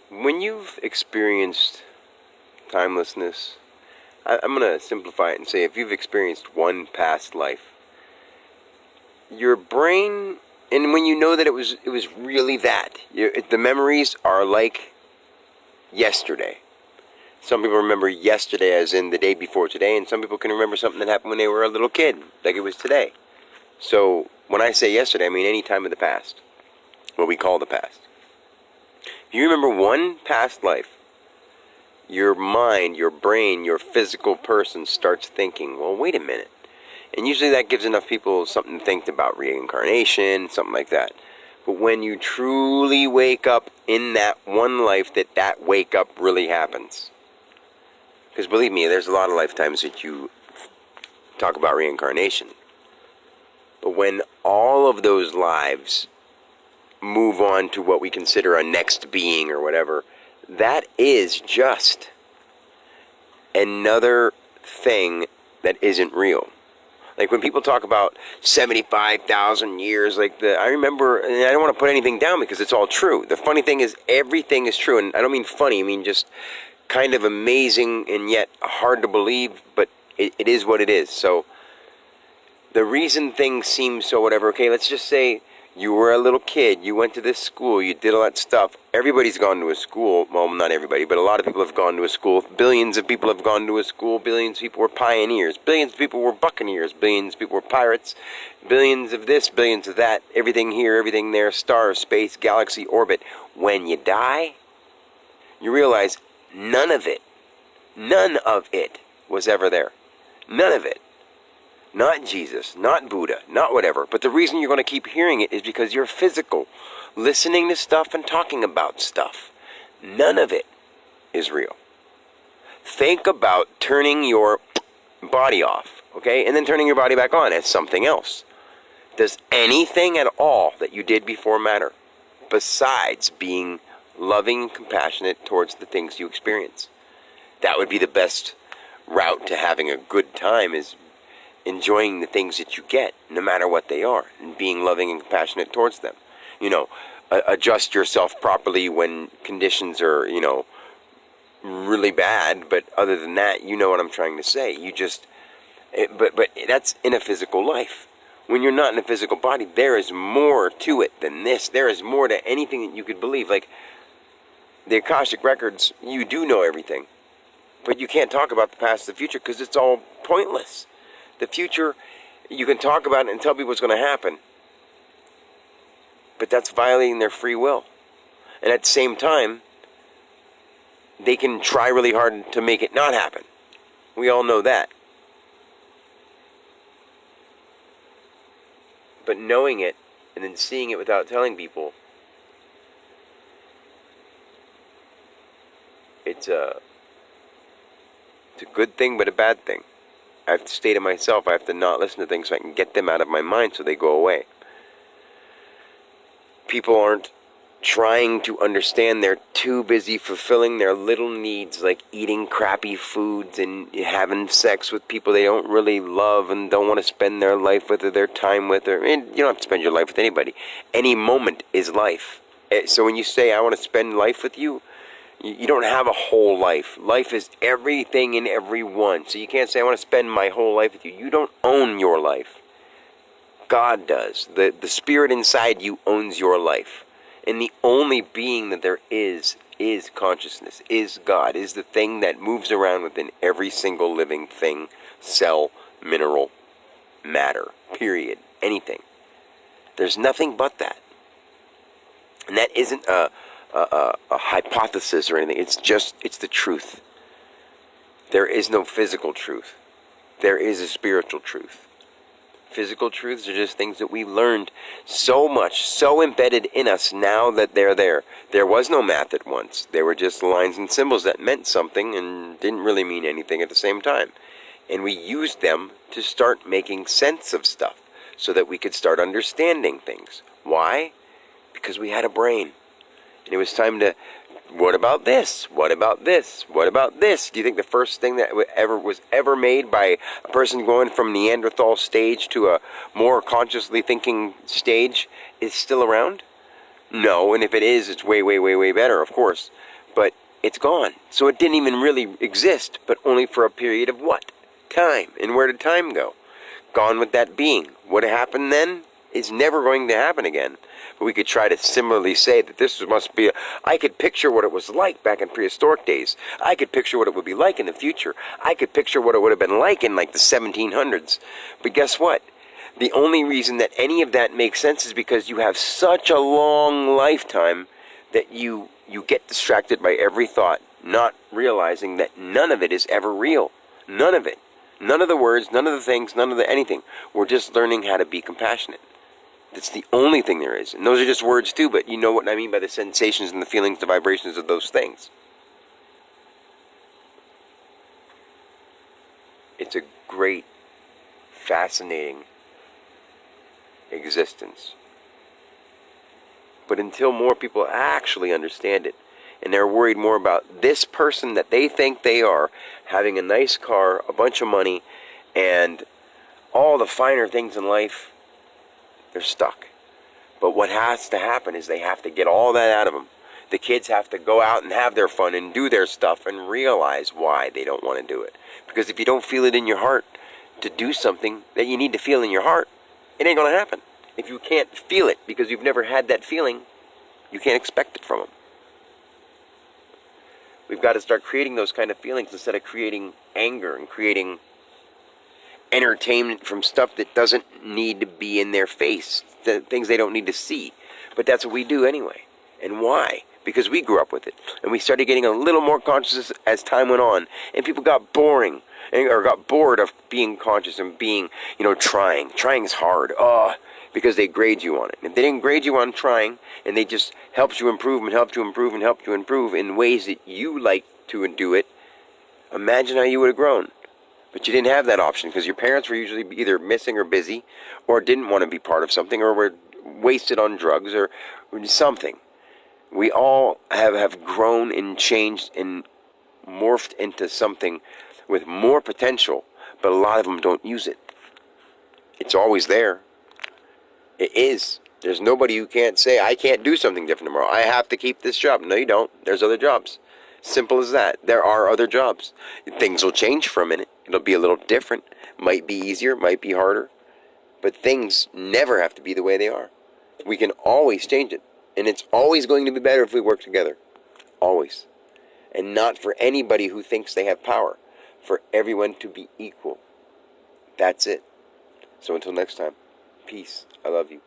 When you've experienced timelessness, I'm going to simplify it and say if you've experienced one past life, your brain, and when you know that it was really that, the memories are like yesterday. Some people remember yesterday as in the day before today, and some people can remember something that happened when they were a little kid, like it was today. So when I say yesterday, I mean any time of the past, what we call the past. If you remember one past life, your mind, your brain, your physical person starts thinking, well, wait a minute. And usually that gives enough people something to think about, reincarnation, something like that. But when you truly wake up in that one life, that wake up really happens. Because believe me, there's a lot of lifetimes that you talk about reincarnation. But when all of those lives move on to what we consider a next being or whatever, that is just another thing that isn't real. Like when people talk about 75,000 years, I remember, and I don't want to put anything down because it's all true. The funny thing is everything is true, and I don't mean funny, I mean just kind of amazing and yet hard to believe, but it is what it is. So the reason things seem so whatever, okay, let's just say you were a little kid, you went to this school, you did all that stuff. Everybody's gone to a school. Well, not everybody, but a lot of people have gone to a school. Billions of people have gone to a school. Billions of people were pioneers. Billions of people were buccaneers. Billions of people were pirates. Billions of this, billions of that. Everything here, everything there. Star, space, galaxy, orbit. When you die, you realize none of it was ever there. None of it. Not Jesus, not Buddha, not whatever. But the reason you're going to keep hearing it is because you're physical, listening to stuff and talking about stuff. None of it is real. Think about turning your body off, okay, and then turning your body back on as something else. Does anything at all that you did before matter besides being loving and compassionate towards the things you experience? That would be the best route to having a good time, is enjoying the things that you get, no matter what they are, and being loving and compassionate towards them. Adjust yourself properly when conditions are, really bad, but other than that, you know what I'm trying to say. But that's in a physical life. When you're not in a physical body, there is more to it than this. There is more to anything that you could believe. Like the Akashic Records, you do know everything, but you can't talk about the past and the future because it's all pointless. The future, you can talk about it and tell people what's going to happen. But that's violating their free will. And at the same time, they can try really hard to make it not happen. We all know that. But knowing it and then seeing it without telling people, it's a good thing but a bad thing. I have to stay to myself. I have to not listen to things so I can get them out of my mind so they go away. People aren't trying to understand. They're too busy fulfilling their little needs, like eating crappy foods and having sex with people they don't really love and don't want to spend their life with or their time with. And you don't have to spend your life with anybody. Any moment is life. So when you say, I want to spend life with you, you don't have a whole life. Life is everything and everyone. So you can't say, I want to spend my whole life with you. You don't own your life. God does. The spirit inside you owns your life. And the only being that there is consciousness, is God, is the thing that moves around within every single living thing, cell, mineral, matter, period, anything. There's nothing but that. And that isn't a hypothesis or anything. It's the truth. There is no physical truth. There is a spiritual truth. Physical truths are just things that we learned so much, so embedded in us now that they're there. There was no math at once. They were just lines and symbols that meant something and didn't really mean anything at the same time. And we used them to start making sense of stuff so that we could start understanding things. Why? Because we had a brain. And it was time to, what about this? What about this? What about this? Do you think the first thing that was ever made by a person going from Neanderthal stage to a more consciously thinking stage is still around? No, and if it is, it's way, way, way, way better, of course. it's gone. So it didn't even really exist, but only for a period of what? Time. And where did time go? Gone with that being. What happened then is never going to happen again. But we could try to similarly say that this must be I could picture what it was like back in prehistoric days. I could picture what it would be like in the future. I could picture what it would have been like in like the 1700s. But guess what? The only reason that any of that makes sense is because you have such a long lifetime that you get distracted by every thought, not realizing that none of it is ever real. None of it. None of the words, none of the things, none of the anything. We're just learning how to be compassionate. That's the only thing there is. And those are just words too, but you know what I mean by the sensations and the feelings, the vibrations of those things. It's a great, fascinating existence. But until more people actually understand it, and they're worried more about this person that they think they are, having a nice car, a bunch of money, and all the finer things in life, they're stuck. But what has to happen is they have to get all that out of them. The kids have to go out and have their fun and do their stuff and realize why they don't want to do it. Because if you don't feel it in your heart to do something that you need to feel in your heart, it ain't going to happen. If you can't feel it because you've never had that feeling, you can't expect it from them. We've got to start creating those kind of feelings instead of creating anger and creating entertainment from stuff that doesn't need to be in their face, the things they don't need to see. But that's what we do anyway. And why? Because we grew up with it. And we started getting a little more conscious as time went on. And people got boring, or got bored of being conscious and being, trying. Trying is hard. Because they grade you on it. If they didn't grade you on trying, and they just helped you improve and helped you improve and helped you improve in ways that you like to do it, imagine how you would have grown. But you didn't have that option because your parents were usually either missing or busy or didn't want to be part of something or were wasted on drugs or something. We all have grown and changed and morphed into something with more potential, but a lot of them don't use it. It's always there. It is. There's nobody who can't say, I can't do something different tomorrow. I have to keep this job. No, you don't. There's other jobs. Simple as that. There are other jobs. Things will change for a minute. It'll be a little different. Might be easier, might be harder. But things never have to be the way they are. We can always change it. And it's always going to be better if we work together. Always. And not for anybody who thinks they have power. For everyone to be equal. That's it. So until next time, peace. I love you.